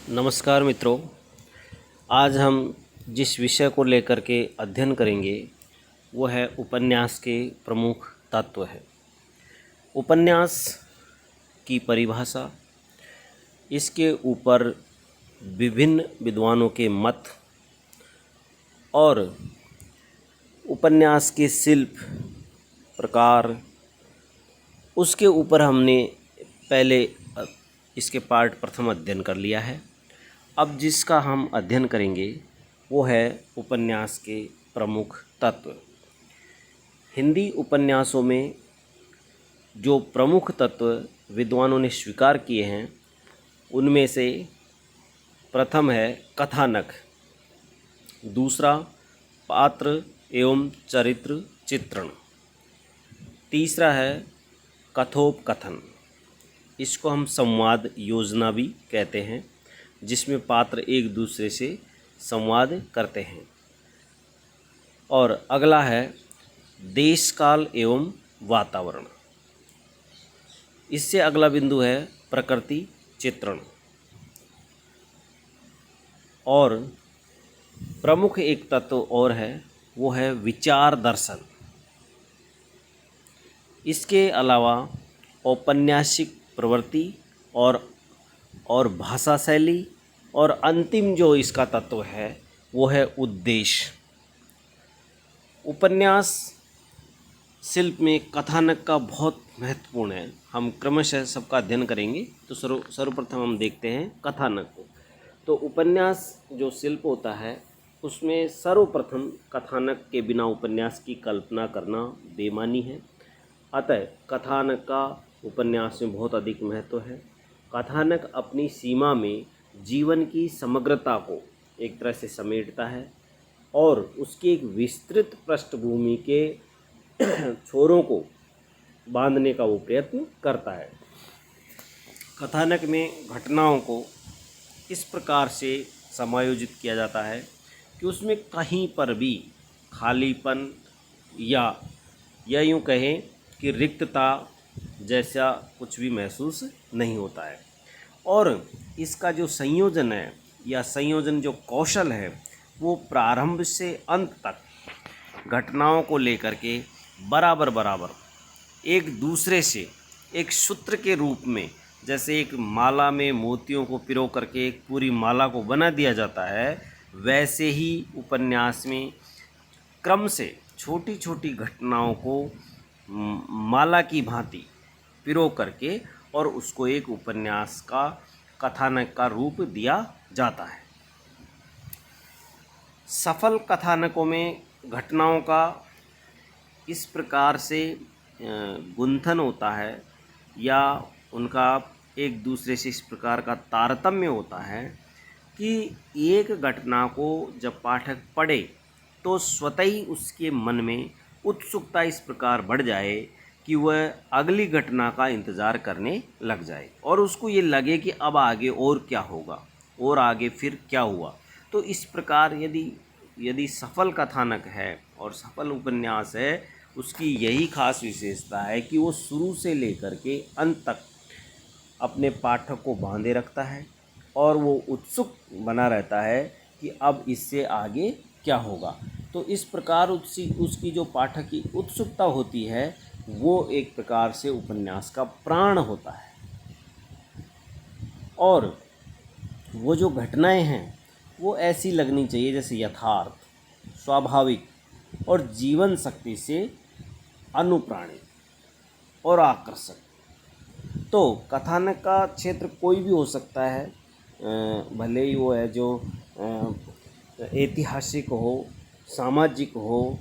नमस्कार मित्रों। आज हम जिस विषय को लेकर के अध्ययन करेंगे वो है उपन्यास के प्रमुख तत्व है। उपन्यास की परिभाषा, इसके ऊपर विभिन्न विद्वानों के मत और उपन्यास के शिल्प प्रकार, उसके ऊपर हमने पहले इसके पार्ट प्रथम अध्ययन कर लिया है। अब जिसका हम अध्ययन करेंगे वो है उपन्यास के प्रमुख तत्व। हिंदी उपन्यासों में जो प्रमुख तत्व विद्वानों ने स्वीकार किए हैं उनमें से प्रथम है कथानक, दूसरा पात्र एवं चरित्र चित्रण, तीसरा है कथोपकथन, इसको हम संवाद योजना भी कहते हैं, जिसमें पात्र एक दूसरे से संवाद करते हैं, और अगला है देश काल एवं वातावरण। इससे अगला बिंदु है प्रकृति चित्रण, और प्रमुख एक तत्व और है वो है विचार दर्शन। इसके अलावा औपन्यासिक प्रवृत्ति और भाषा शैली, और अंतिम जो इसका तत्व है वो है उद्देश्य। उपन्यास शिल्प में कथानक का बहुत महत्वपूर्ण है। हम क्रमशः सबका अध्ययन करेंगे। तो सर्वप्रथम हम देखते हैं कथानक को। तो उपन्यास जो शिल्प होता है उसमें सर्वप्रथम कथानक के बिना उपन्यास की कल्पना करना बेमानी है। अतः कथानक का उपन्यास में बहुत अधिक महत्व है। कथानक अपनी सीमा में जीवन की समग्रता को एक तरह से समेटता है और उसकी एक विस्तृत पृष्ठभूमि के छोरों को बांधने का वो प्रयत्न करता है। कथानक में घटनाओं को इस प्रकार से समायोजित किया जाता है कि उसमें कहीं पर भी खालीपन या यूँ कहें कि रिक्तता जैसा कुछ भी महसूस नहीं होता है। और इसका जो संयोजन है या संयोजन जो कौशल है वो प्रारंभ से अंत तक घटनाओं को लेकर के बराबर एक दूसरे से एक सूत्र के रूप में, जैसे एक माला में मोतियों को पिरो करके एक पूरी माला को बना दिया जाता है, वैसे ही उपन्यास में क्रम से छोटी छोटी घटनाओं को माला की भांति पिरो करके और उसको एक उपन्यास का कथानक का रूप दिया जाता है। सफल कथानकों में घटनाओं का इस प्रकार से गुंथन होता है या उनका एक दूसरे से इस प्रकार का तारतम्य होता है कि एक घटना को जब पाठक पढ़े तो स्वतः ही उसके मन में उत्सुकता इस प्रकार बढ़ जाए कि वह अगली घटना का इंतज़ार करने लग जाए और उसको ये लगे कि अब आगे और क्या होगा और आगे फिर क्या हुआ। तो इस प्रकार यदि सफल कथानक है और सफल उपन्यास है, उसकी यही खास विशेषता है कि वो शुरू से लेकर के अंत तक अपने पाठक को बांधे रखता है और वो उत्सुक बना रहता है कि अब इससे आगे क्या होगा। तो इस प्रकार उसकी जो पाठक की उत्सुकता होती है वो एक प्रकार से उपन्यास का प्राण होता है। और वो जो घटनाएं हैं वो ऐसी लगनी चाहिए जैसे यथार्थ, स्वाभाविक और जीवन शक्ति से अनुप्राणित और आकर्षक। तो कथानक का क्षेत्र कोई भी हो सकता है, भले ही वो है जो ऐतिहासिक हो, सामाजिक हो,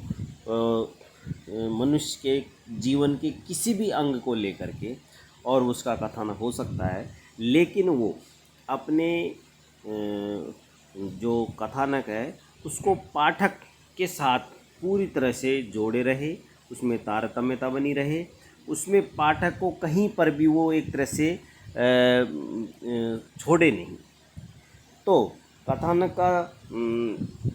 मनुष्य के जीवन के किसी भी अंग को लेकर के और उसका कथानक हो सकता है, लेकिन वो अपने जो कथानक है उसको पाठक के साथ पूरी तरह से जोड़े रहे, उसमें तारतम्यता बनी रहे, उसमें पाठक को कहीं पर भी वो एक तरह से छोड़े नहीं। तो कथानक का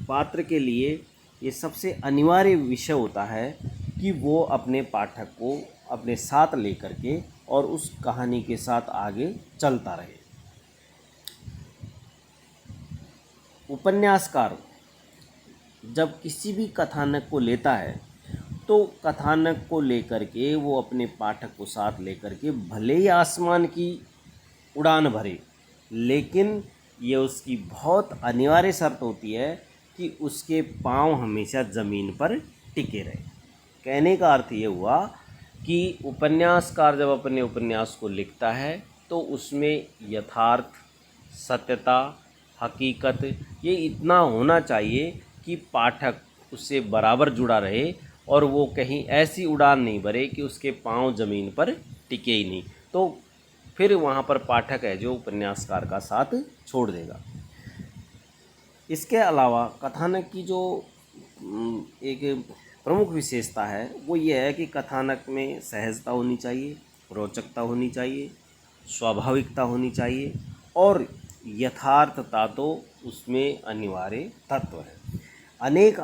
पात्र के लिए ये सबसे अनिवार्य विषय होता है कि वो अपने पाठक को अपने साथ लेकर के और उस कहानी के साथ आगे चलता रहे। उपन्यासकार जब किसी भी कथानक को लेता है तो कथानक को लेकर के वो अपने पाठक को साथ लेकर के भले ही आसमान की उड़ान भरे, लेकिन ये उसकी बहुत अनिवार्य शर्त होती है कि उसके पांव हमेशा ज़मीन पर टिके रहे। कहने का अर्थ ये हुआ कि उपन्यासकार जब अपने उपन्यास को लिखता है तो उसमें यथार्थ, सत्यता, हकीकत ये इतना होना चाहिए कि पाठक उससे बराबर जुड़ा रहे और वो कहीं ऐसी उड़ान नहीं भरे कि उसके पांव ज़मीन पर टिके ही नहीं, तो फिर वहाँ पर पाठक है जो उपन्यासकार का साथ छोड़ देगा। इसके अलावा कथानक की जो एक प्रमुख विशेषता है वो ये है कि कथानक में सहजता होनी चाहिए, रोचकता होनी चाहिए, स्वाभाविकता होनी चाहिए और यथार्थता तो उसमें अनिवार्य तत्व है। अनेक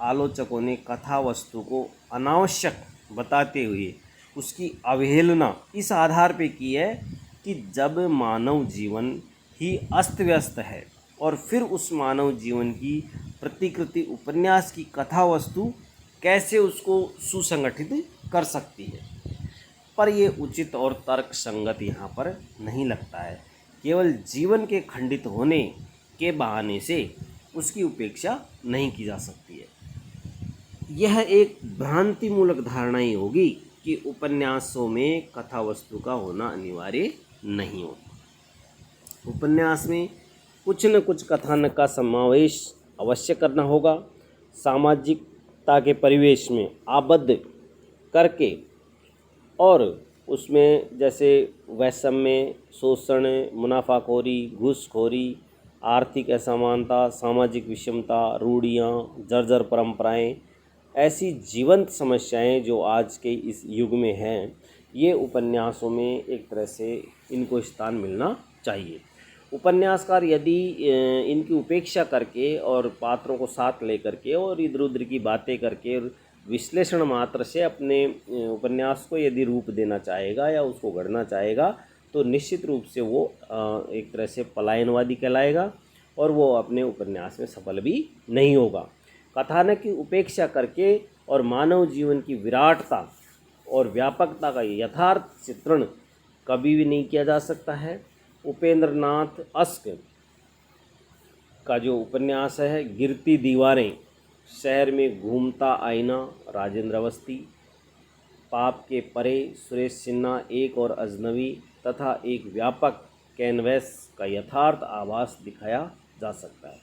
आलोचकों ने कथा वस्तु को अनावश्यक बताते हुए उसकी अवहेलना इस आधार पे की है कि जब मानव जीवन ही अस्त व्यस्त है और फिर उस मानव जीवन की प्रतिकृति उपन्यास की कथा वस्तु कैसे उसको सुसंगठित कर सकती है। पर ये उचित और तर्क संगत यहाँ पर नहीं लगता है। केवल जीवन के खंडित होने के बहाने से उसकी उपेक्षा नहीं की जा सकती है। यह एक भ्रांतिमूलक धारणा ही होगी कि उपन्यासों में कथा वस्तु का होना अनिवार्य नहीं होता। उपन्यास में कुछ न कुछ कथानक का समावेश अवश्य करना होगा। सामाजिकता के परिवेश में आबद्ध करके और उसमें जैसे वैषम्य, शोषण, मुनाफाखोरी, घूसखोरी, आर्थिक असमानता, सामाजिक विषमता, रूढ़ियाँ, जर्जर परंपराएं, ऐसी जीवंत समस्याएं जो आज के इस युग में हैं, ये उपन्यासों में एक तरह से इनको स्थान मिलना चाहिए। उपन्यासकार यदि इनकी उपेक्षा करके और पात्रों को साथ लेकर के और इधर उधर की बातें करके विश्लेषण मात्र से अपने उपन्यास को यदि रूप देना चाहेगा या उसको गढ़ना चाहेगा तो निश्चित रूप से वो एक तरह से पलायनवादी कहलाएगा और वो अपने उपन्यास में सफल भी नहीं होगा। कथानक की उपेक्षा करके और मानव जीवन की विराटता और व्यापकता का यथार्थ चित्रण कभी भी नहीं किया जा सकता है। उपेंद्र नाथ अस्क का जो उपन्यास है गिरती दीवारें, शहर में घूमता आईना राजेंद्र अवस्थी, पाप के परे सुरेश सिन्हा, एक और अजनबी तथा एक व्यापक कैनवस का यथार्थ आभास दिखाया जा सकता है।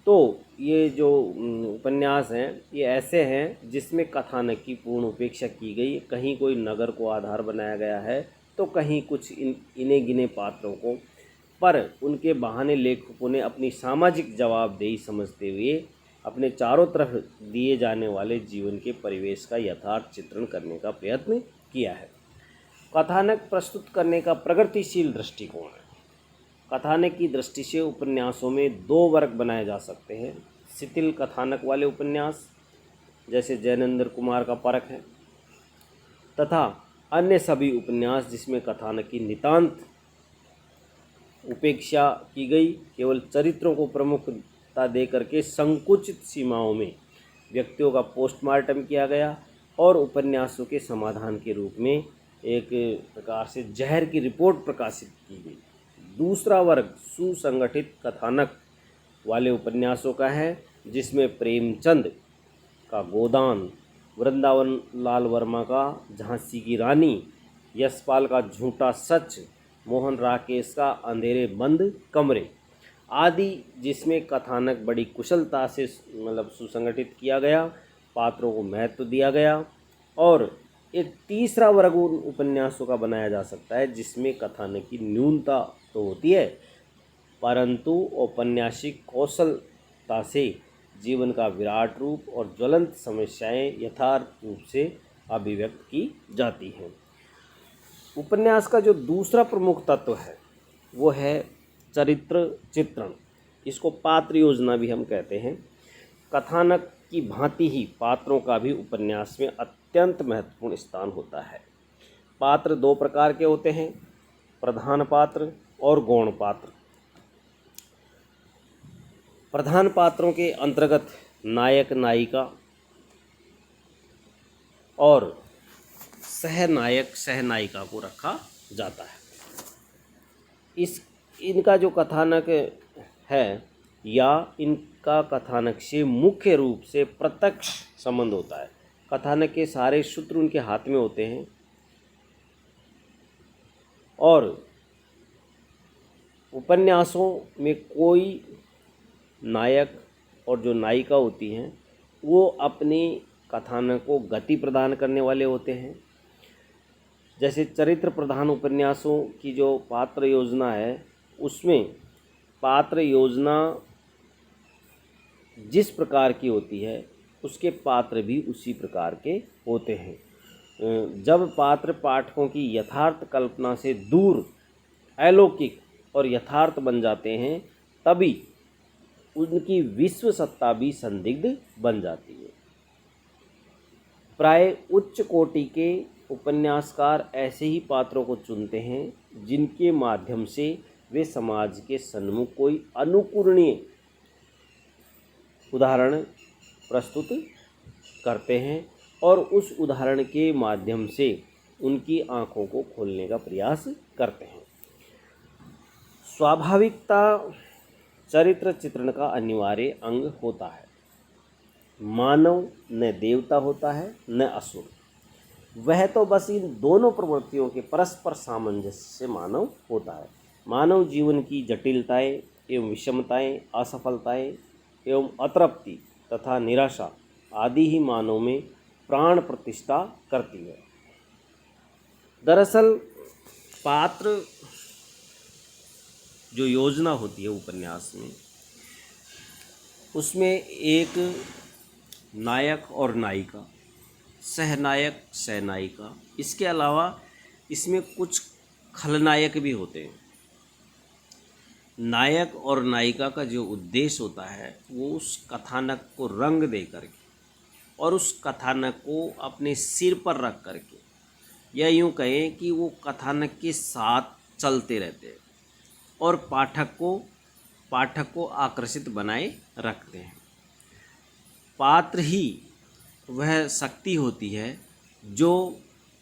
तो ये जो उपन्यास हैं ये ऐसे हैं जिसमें कथानक की पूर्ण उपेक्षा की गई। कहीं कोई नगर को आधार बनाया गया है तो कहीं कुछ इने गिने पात्रों को, पर उनके बहाने लेखकों ने अपनी सामाजिक जवाबदेही समझते हुए अपने चारों तरफ दिए जाने वाले जीवन के परिवेश का यथार्थ चित्रण करने का प्रयत्न किया है। कथानक प्रस्तुत करने का प्रगतिशील दृष्टिकोण है। कथानक की दृष्टि से उपन्यासों में दो वर्ग बनाए जा सकते हैं। शिथिल कथानक वाले उपन्यास जैसे जैनेंद्र कुमार का परख है, तथा अन्य सभी उपन्यास जिसमें कथानक की नितांत उपेक्षा की गई, केवल चरित्रों को प्रमुखता दे करके संकुचित सीमाओं में व्यक्तियों का पोस्टमार्टम किया गया और उपन्यासों के समाधान के रूप में एक प्रकार से जहर की रिपोर्ट प्रकाशित की गई। दूसरा वर्ग सुसंगठित कथानक वाले उपन्यासों का है जिसमें प्रेमचंद का गोदान, वृंदावन लाल वर्मा का झांसी की रानी, यशपाल का झूठा सच, मोहन राकेश का अंधेरे बंद कमरे आदि, जिसमें कथानक बड़ी कुशलता से सुसंगठित किया गया, पात्रों को महत्व दिया गया। और एक तीसरा वर्ग उन उपन्यासों का बनाया जा सकता है जिसमें कथानक की न्यूनता तो होती है परंतु औपन्यासिक कौशलता से जीवन का विराट रूप और ज्वलंत समस्याएं यथार्थ रूप से अभिव्यक्त की जाती हैं। उपन्यास का जो दूसरा प्रमुख तत्व है वो है चरित्र चित्रण। इसको पात्र योजना भी हम कहते हैं। कथानक की भांति ही पात्रों का भी उपन्यास में अत्यंत महत्वपूर्ण स्थान होता है। पात्र दो प्रकार के होते हैं, प्रधान पात्र और गौण पात्र। प्रधान पात्रों के अंतर्गत नायक नायिका और सहनायक सहनायिका को रखा जाता है। इनका जो कथानक है या इनका कथानक से मुख्य रूप से प्रत्यक्ष संबंध होता है। कथानक के सारे सूत्र उनके हाथ में होते हैं और उपन्यासों में कोई नायक और जो नायिका होती हैं वो अपने कथानक को गति प्रदान करने वाले होते हैं। जैसे चरित्र प्रधान उपन्यासों की जो पात्र योजना है उसमें पात्र योजना जिस प्रकार की होती है उसके पात्र भी उसी प्रकार के होते हैं। जब पात्र पाठकों की यथार्थ कल्पना से दूर अलौकिक और यथार्थ बन जाते हैं तभी उनकी विश्व सत्ता भी संदिग्ध बन जाती है। प्राय उच्च कोटि के उपन्यासकार ऐसे ही पात्रों को चुनते हैं जिनके माध्यम से वे समाज के सन्मुख कोई अनुकरणीय उदाहरण प्रस्तुत करते हैं और उस उदाहरण के माध्यम से उनकी आँखों को खोलने का प्रयास करते हैं। स्वाभाविकता चरित्र चित्रण का अनिवार्य अंग होता है। मानव न देवता होता है न असुर, वह तो बस इन दोनों प्रवृत्तियों के परस्पर सामंजस्य से मानव होता है। मानव जीवन की जटिलताएं एवं विषमताएं, असफलताएं एवं अतृप्ति तथा निराशा आदि ही मानव में प्राण प्रतिष्ठा करती है। दरअसल पात्र जो योजना होती है उपन्यास में उसमें एक नायक और नायिका, सहनायक सहनायिका, इसके अलावा इसमें कुछ खलनायक भी होते हैं। नायक और नायिका का जो उद्देश्य होता है वो उस कथानक को रंग दे करके और उस कथानक को अपने सिर पर रख करके, या यूँ कहें कि वो कथानक के साथ चलते रहते हैं और पाठक को आकर्षित बनाए रखते हैं। पात्र ही वह शक्ति होती है जो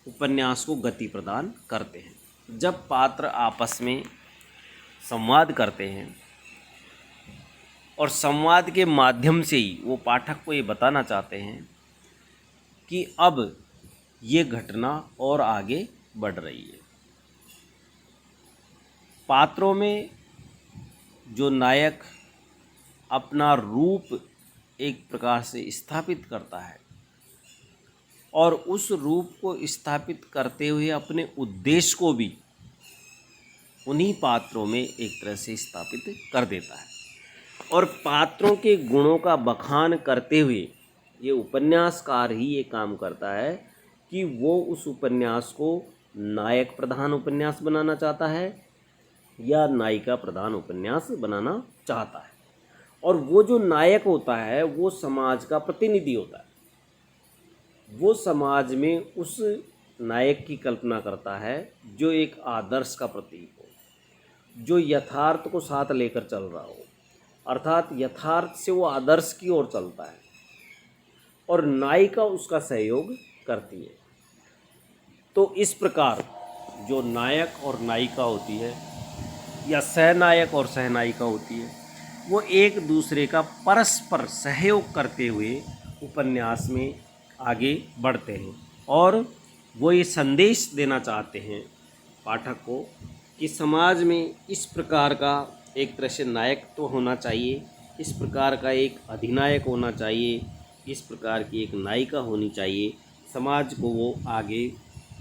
उपन्यास को गति प्रदान करते हैं। जब पात्र आपस में संवाद करते हैं और संवाद के माध्यम से ही वो पाठक को ये बताना चाहते हैं कि अब ये घटना और आगे बढ़ रही है। पात्रों में जो नायक अपना रूप एक प्रकार से स्थापित करता है और उस रूप को स्थापित करते हुए अपने उद्देश्य को भी उन्हीं पात्रों में एक तरह से स्थापित कर देता है। और पात्रों के गुणों का बखान करते हुए ये उपन्यासकार ही ये काम करता है कि वो उस उपन्यास को नायक प्रधान उपन्यास बनाना चाहता है या नायिका प्रधान उपन्यास बनाना चाहता है। और वो जो नायक होता है वो समाज का प्रतिनिधि होता है। वो समाज में उस नायक की कल्पना करता है जो एक आदर्श का प्रतीक हो, जो यथार्थ को साथ लेकर चल रहा हो, अर्थात यथार्थ से वो आदर्श की ओर चलता है और नायिका उसका सहयोग करती है। तो इस प्रकार जो नायक और नायिका होती है या सहनायक और सहनायिका होती है वो एक दूसरे का परस्पर सहयोग करते हुए उपन्यास में आगे बढ़ते हैं और वो ये संदेश देना चाहते हैं पाठक को कि समाज में इस प्रकार का एक तरह से नायक तो होना चाहिए, इस प्रकार का एक अधिनायक होना चाहिए, इस प्रकार की एक नायिका होनी चाहिए। समाज को वो आगे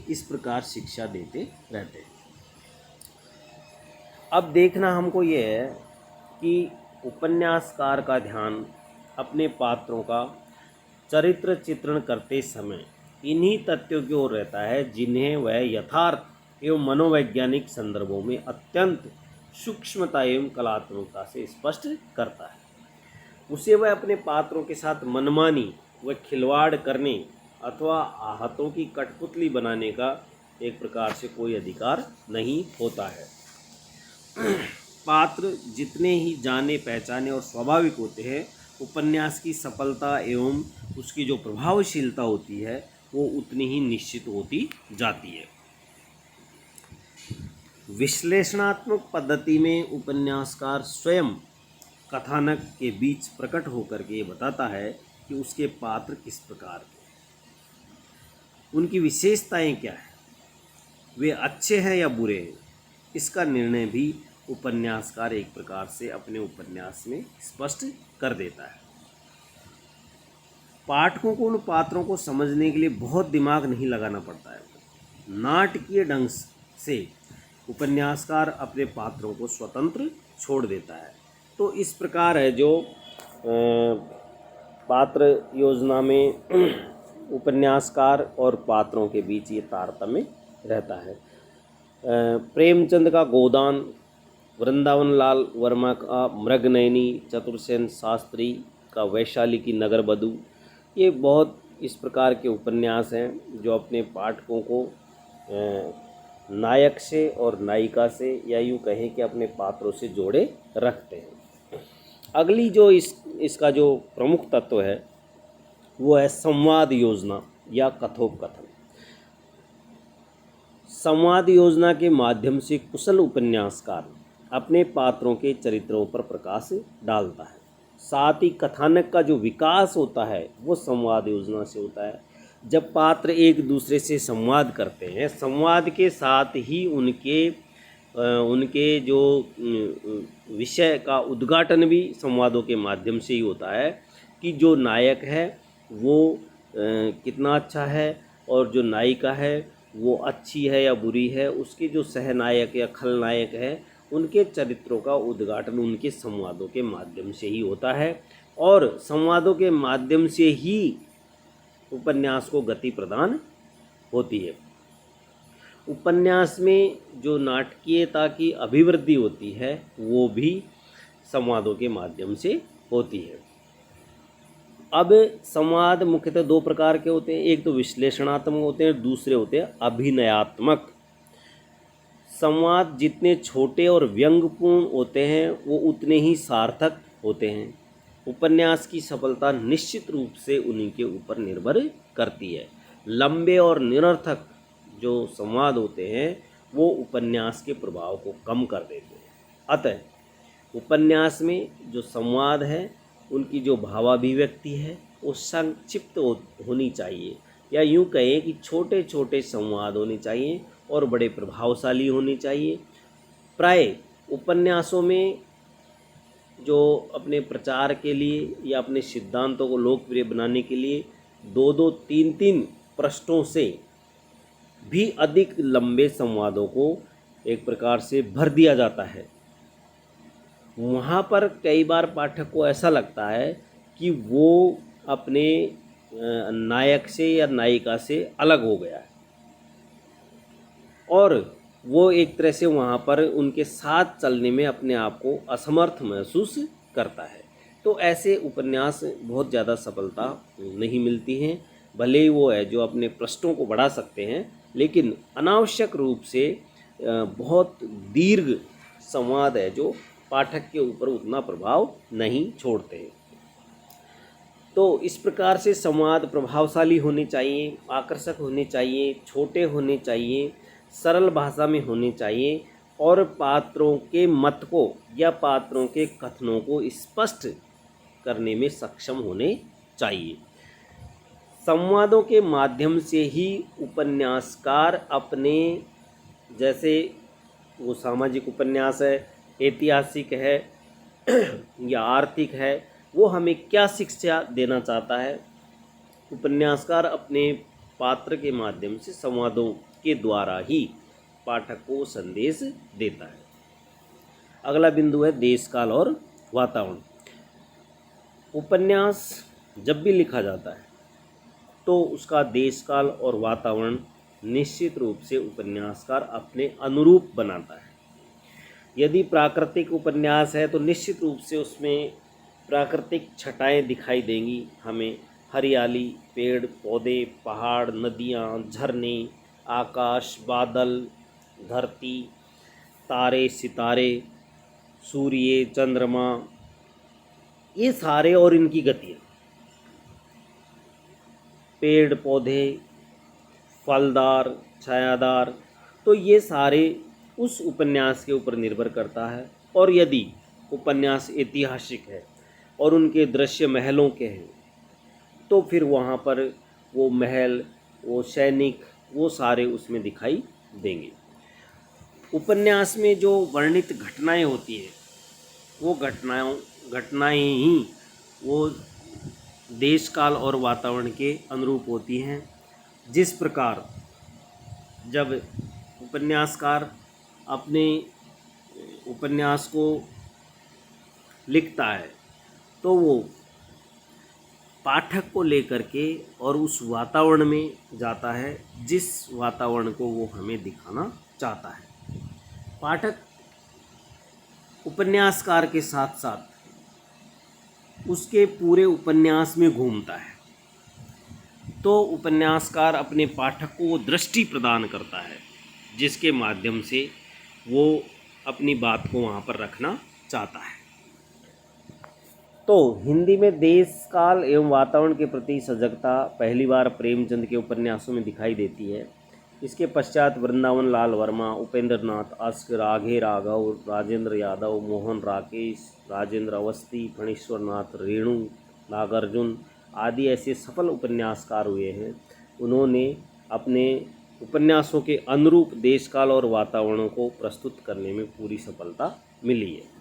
इस प्रकार शिक्षा देते रहते हैं। अब देखना हमको ये है कि उपन्यासकार का ध्यान अपने पात्रों का चरित्र चित्रण करते समय इन्हीं तथ्यों की ओर रहता है जिन्हें वह यथार्थ एवं मनोवैज्ञानिक संदर्भों में अत्यंत सूक्ष्मता एवं कलात्मकता से स्पष्ट करता है। उसे वह अपने पात्रों के साथ मनमानी व खिलवाड़ करने अथवा आहतों की कठपुतली बनाने का एक प्रकार से कोई अधिकार नहीं होता है। पात्र जितने ही जाने पहचाने और स्वाभाविक होते हैं, उपन्यास की सफलता एवं उसकी जो प्रभावशीलता होती है वो उतनी ही निश्चित होती जाती है। विश्लेषणात्मक पद्धति में उपन्यासकार स्वयं कथानक के बीच प्रकट होकर के ये बताता है कि उसके पात्र किस प्रकार के, उनकी विशेषताएं क्या है, वे अच्छे हैं या बुरे हैं। इसका निर्णय भी उपन्यासकार एक प्रकार से अपने उपन्यास में स्पष्ट कर देता है। पाठकों को उन पात्रों को समझने के लिए बहुत दिमाग नहीं लगाना पड़ता है। नाटकीय ढंग से उपन्यासकार अपने पात्रों को स्वतंत्र छोड़ देता है। तो इस प्रकार है जो पात्र योजना में उपन्यासकार और पात्रों के बीच ये तारतम्य रहता है। प्रेमचंद का गोदान, वृंदावन लाल वर्मा का मृगनयनी, चतुर्सेन शास्त्री का वैशाली की नगरबधू, ये बहुत इस प्रकार के उपन्यास हैं जो अपने पाठकों को नायक से और नायिका से, या यूँ कहें कि अपने पात्रों से जोड़े रखते हैं। अगली जो इसका जो प्रमुख तत्व है वो है संवाद योजना या कथोपकथन। संवाद योजना के माध्यम से कुशल उपन्यासकार अपने पात्रों के चरित्रों पर प्रकाश डालता है। साथ ही कथानक का जो विकास होता है वो संवाद योजना से होता है। जब पात्र एक दूसरे से संवाद करते हैं, संवाद के साथ ही उनके जो विषय का उद्घाटन भी संवादों के माध्यम से ही होता है कि जो नायक है वो कितना अच्छा है और जो नायिका है वो अच्छी है या बुरी है। उसके जो सहनायक या खलनायक है उनके चरित्रों का उद्घाटन उनके संवादों के माध्यम से ही होता है, और संवादों के माध्यम से ही उपन्यास को गति प्रदान होती है। उपन्यास में जो नाटकीयता की अभिवृद्धि होती है वो भी संवादों के माध्यम से होती है। अब संवाद मुख्यतः दो प्रकार के होते हैं, एक तो विश्लेषणात्मक होते हैं, दूसरे होते हैं अभिनयात्मक। संवाद जितने छोटे और व्यंग्यपूर्ण होते हैं वो उतने ही सार्थक होते हैं। उपन्यास की सफलता निश्चित रूप से उन्हीं के ऊपर निर्भर करती है। लंबे और निरर्थक जो संवाद होते हैं वो उपन्यास के प्रभाव को कम कर देते हैं। अतः उपन्यास में जो संवाद है उनकी जो भावाभिव्यक्ति है वो संक्षिप्त होनी चाहिए, या यूँ कहें कि छोटे छोटे संवाद होने चाहिए और बड़े प्रभावशाली होने चाहिए। प्राय उपन्यासों में जो अपने प्रचार के लिए या अपने सिद्धांतों को लोकप्रिय बनाने के लिए 2-2, 3-3 पृष्ठों से भी अधिक लंबे संवादों को एक प्रकार से भर दिया जाता है। वहाँ पर कई बार पाठक को ऐसा लगता है कि वो अपने नायक से या नायिका से अलग हो गया है और वो एक तरह से वहाँ पर उनके साथ चलने में अपने आप को असमर्थ महसूस करता है। तो ऐसे उपन्यास बहुत ज़्यादा सफलता नहीं मिलती हैं। भले ही वो है जो अपने पृष्ठों को बढ़ा सकते हैं, लेकिन अनावश्यक रूप से बहुत दीर्घ संवाद है जो पाठक के ऊपर उतना प्रभाव नहीं छोड़ते हैं। तो इस प्रकार से संवाद प्रभावशाली होने चाहिए, आकर्षक होने चाहिए, छोटे होने चाहिए, सरल भाषा में होने चाहिए और पात्रों के मत को या पात्रों के कथनों को स्पष्ट करने में सक्षम होने चाहिए। संवादों के माध्यम से ही उपन्यासकार अपने, जैसे वो सामाजिक उपन्यास है, ऐतिहासिक है या आर्थिक है, वो हमें क्या शिक्षा देना चाहता है, उपन्यासकार अपने पात्र के माध्यम से संवादों के द्वारा ही पाठक को संदेश देता है। अगला बिंदु है देश काल और वातावरण। उपन्यास जब भी लिखा जाता है तो उसका देश काल और वातावरण निश्चित रूप से उपन्यासकार अपने अनुरूप बनाता है। यदि प्राकृतिक उपन्यास है तो निश्चित रूप से उसमें प्राकृतिक छटाएं दिखाई देंगी हमें, हरियाली, पेड़ पौधे, पहाड़, नदियाँ, झरने, आकाश, बादल, धरती, तारे, सितारे, सूर्य, चंद्रमा, ये सारे और इनकी गतियाँ, पेड़ पौधे, फलदार, छायादार, तो ये सारे उस उपन्यास के ऊपर निर्भर करता है। और यदि उपन्यास ऐतिहासिक है और उनके दृश्य महलों के हैं, तो फिर वहाँ पर वो महल, वो सैनिक, वो सारे उसमें दिखाई देंगे। उपन्यास में जो वर्णित घटनाएं होती हैं, वो घटनाएं ही वो देश काल और वातावरण के अनुरूप होती हैं। जिस प्रकार जब उपन्यासकार अपने उपन्यास को लिखता है, तो वो पाठक को लेकर के और उस वातावरण में जाता है जिस वातावरण को वो हमें दिखाना चाहता है। पाठक उपन्यासकार के साथ साथ उसके पूरे उपन्यास में घूमता है, तो उपन्यासकार अपने पाठक को वो दृष्टि प्रदान करता है जिसके माध्यम से वो अपनी बात को वहाँ पर रखना चाहता है। तो हिंदी में देश काल एवं वातावरण के प्रति सजगता पहली बार प्रेमचंद के उपन्यासों में दिखाई देती है। इसके पश्चात वृंदावन लाल वर्मा, उपेंद्र नाथ अश्क, राघे राघव, राजेंद्र यादव, मोहन राकेश, राजेंद्र अवस्थी, फणीश्वर नाथ रेणु, नागार्जुन आदि ऐसे सफल उपन्यासकार हुए हैं। उन्होंने अपने उपन्यासों के अनुरूप देश काल और वातावरणों को प्रस्तुत करने में पूरी सफलता मिली है।